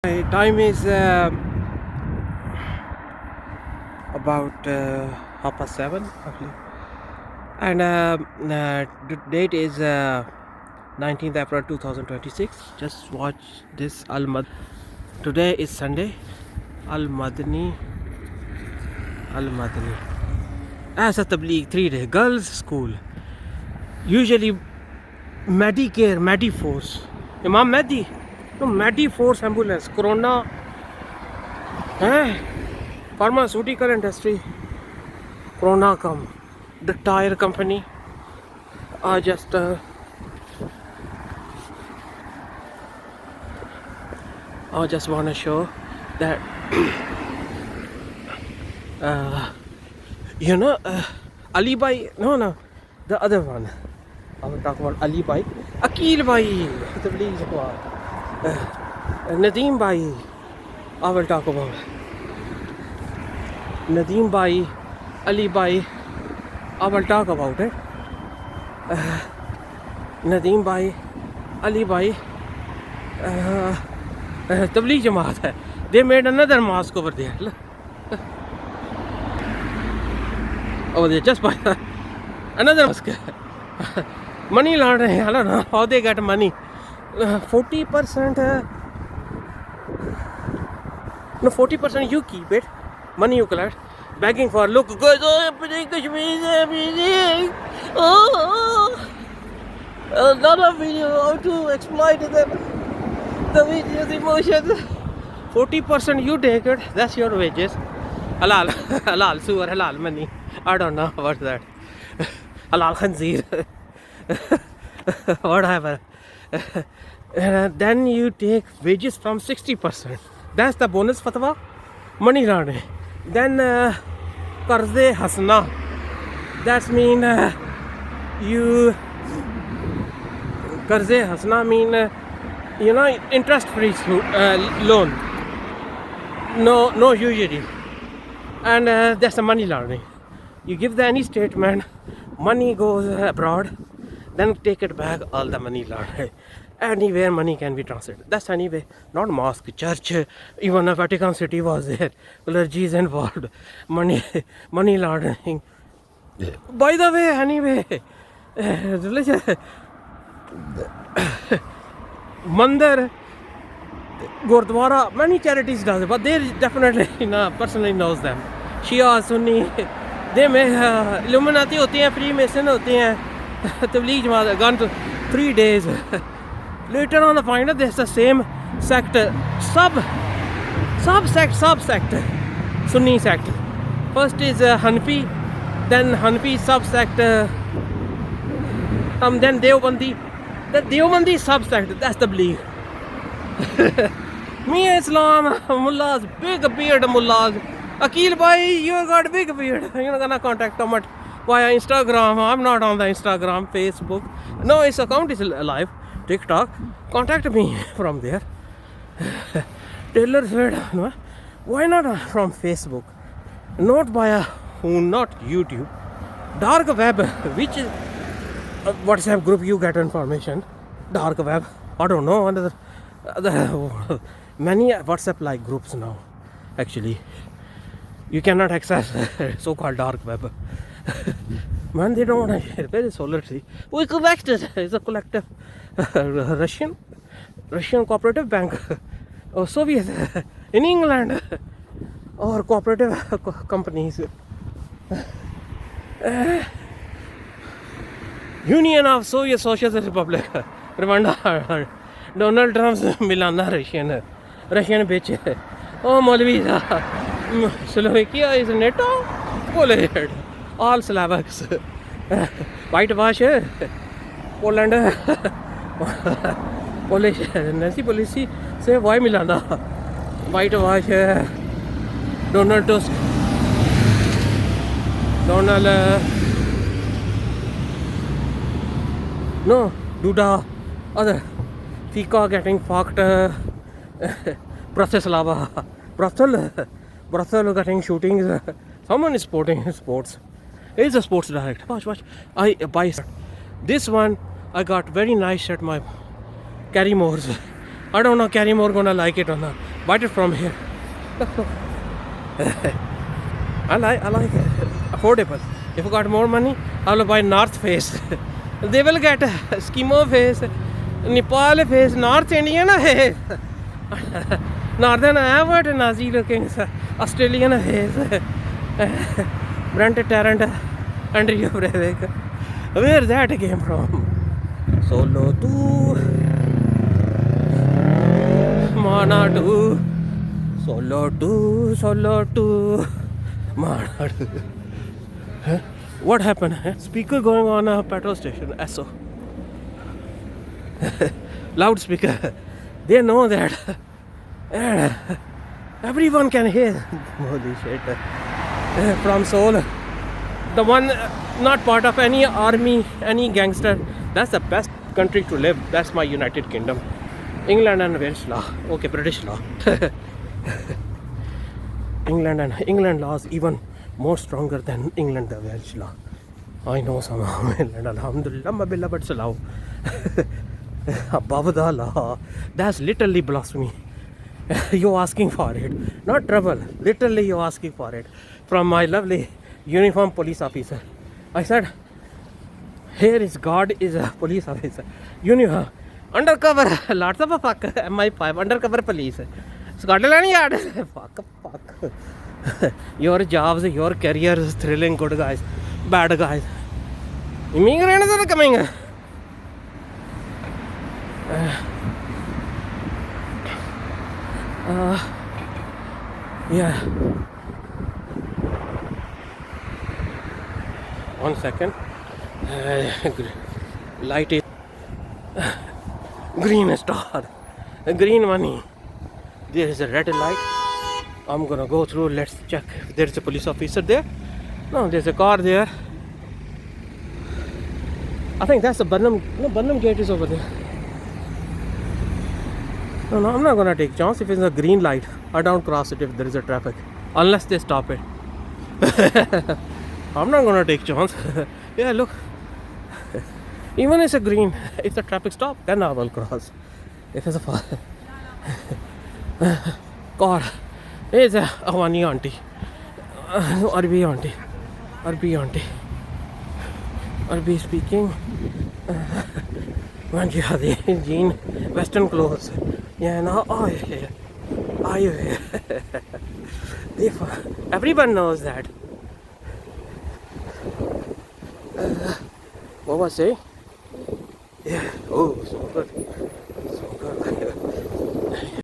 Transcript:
My time is about 7:30, roughly, and the date is 19th April 2026. Just watch this Al Mad. Today is Sunday. Al Madani. Al Madani. As a Tabligh 3 day girls' school. Usually Medicare, Mediforce. Imam Mehdi. No, Mediforce ambulance. Corona. Pharmaceutical industry. Corona come. The tire company are just I just want to show that Ali Bhai. No, the other one. I will talk about Ali Bhai, Akil Bhai, Tabligh Jamaat, Nadeem Bhai. I will talk about Nadeem Bhai, Ali Bhai. I will talk about it. Nadeem Bhai, Ali Bhai, Tabligh Jamaat. They made another mosque over there. Over there, just by another mosque. Money laundering. I don't know how they get money. 40%. No, 40% you keep it. Money you collect. Begging for, look, guys, another video how to exploit them. The video's emotions. 40% you take it. That's your wages. Halal, halal, sewer, halal money. I don't know what's that. Halal khanzir. Whatever. Then you take wages from 60%. That's the bonus fatwa. Money laundering. Then qarze hasna. That's mean you qarze hasna mean interest free loan. No usually. And that's the money laundering. You give any statement, money goes abroad, then take it back, all the money laundering. Anywhere money can be transferred. That's anyway, not mosque, church, even a Vatican City was there. Clergy is involved. Money laundering. By the way, anyway, religion, Mandir, Gurdwara, many charities does it, but they definitely personally knows them. Shia, Sunni, they may Illuminati होते हैं, Freemason होते हैं, Tabligh Jamaat gone to 3 days. Later on I find out there's the same sect, sub-sect, Sunni sect. First is Hanfi, then Hanfi sub-sect, then Deobandi. The Deobandi sub-sect, that's the belief. Me Islam, mullahs, big beard mullahs. Akil Bhai, you got big beard. You're not gonna contact him via Instagram. I'm not on the Instagram, Facebook. No, his account is alive. TikTok. Contact me from there. Taylor said, why not from Facebook? Not via not YouTube. Dark web, which WhatsApp group you get information. Dark web. I don't know. Many WhatsApp like groups now. Actually, you cannot access so-called dark web. Man, they don't want to share. Where is Solar Tree? We collected. It's a collective Russian cooperative bank or Soviet in England or cooperative companies. Union of Soviet Socialist Republic. Rwanda. Donald Trump's Milana Russian bitch. Oh, Molvi. Slovakia is NATO? Poland. All Slovaks. Whitewash. Poland. Polish. Nancy policy. Say why Milana? Whitewash. Donald Tusk. Donald. No. Duda. Other. Fika getting fucked. Bratislava. Brussels getting shootings. Someone is sporting sports. It's a sports direct. Watch. I buy this one. I got very nice shirt. My Carry Moore's I don't know Carrymore gonna like it or not. Bite it from here. I like it. Affordable. If I got more money, I'll buy North Face. They will get Eskimo face, Nepal face, North Indian face, Northern Abbott, Nazi looking Australian face, Brent Tarrant, Andrew Breivik. Where that came from? Solo to Mana to Solo to Mana to. Huh? What happened? Huh? Speaker going on a petrol station. SO. Loudspeaker. They know that. Everyone can hear. Holy shit. From Seoul. The one not part of any army, any gangster. That's the best country to live. That's my United Kingdom. England and Welsh law. Okay, British law. England laws even more stronger than England the Welsh law. I know somehow England, alhamdulillah, mabillah, but salaw. Above the law. That's literally blasphemy. You're asking for it. Not trouble. Literally you're asking for it. From my lovely uniformed police officer. I said, here is God is a police officer. Uniform. Undercover. Lots of a fuck. MI5. Undercover police. Scotland Yard. Fuck. Your jobs, your career is thrilling, good guys, bad guys. Immigrants are coming. Yeah. 1 second. Light is green star. Green money. There is a red light. I'm gonna go through. Let's check if there's a police officer there. No, there's a car there. I think that's the Burnham. No, Burnham gate is over there. No, I'm not gonna take chance. If it's a green light, I don't cross it if there is a traffic, unless they stop it. I'm not gonna take chance. Yeah, look. Even if it's a green, if the traffic stop, then I will cross. If it's a car. It's a Awani auntie. Arbi auntie. Arbi speaking. Manjihadi jean, Western clothes. Yeah, no, everyone knows that. What was I saying? Yeah. Oh, so good.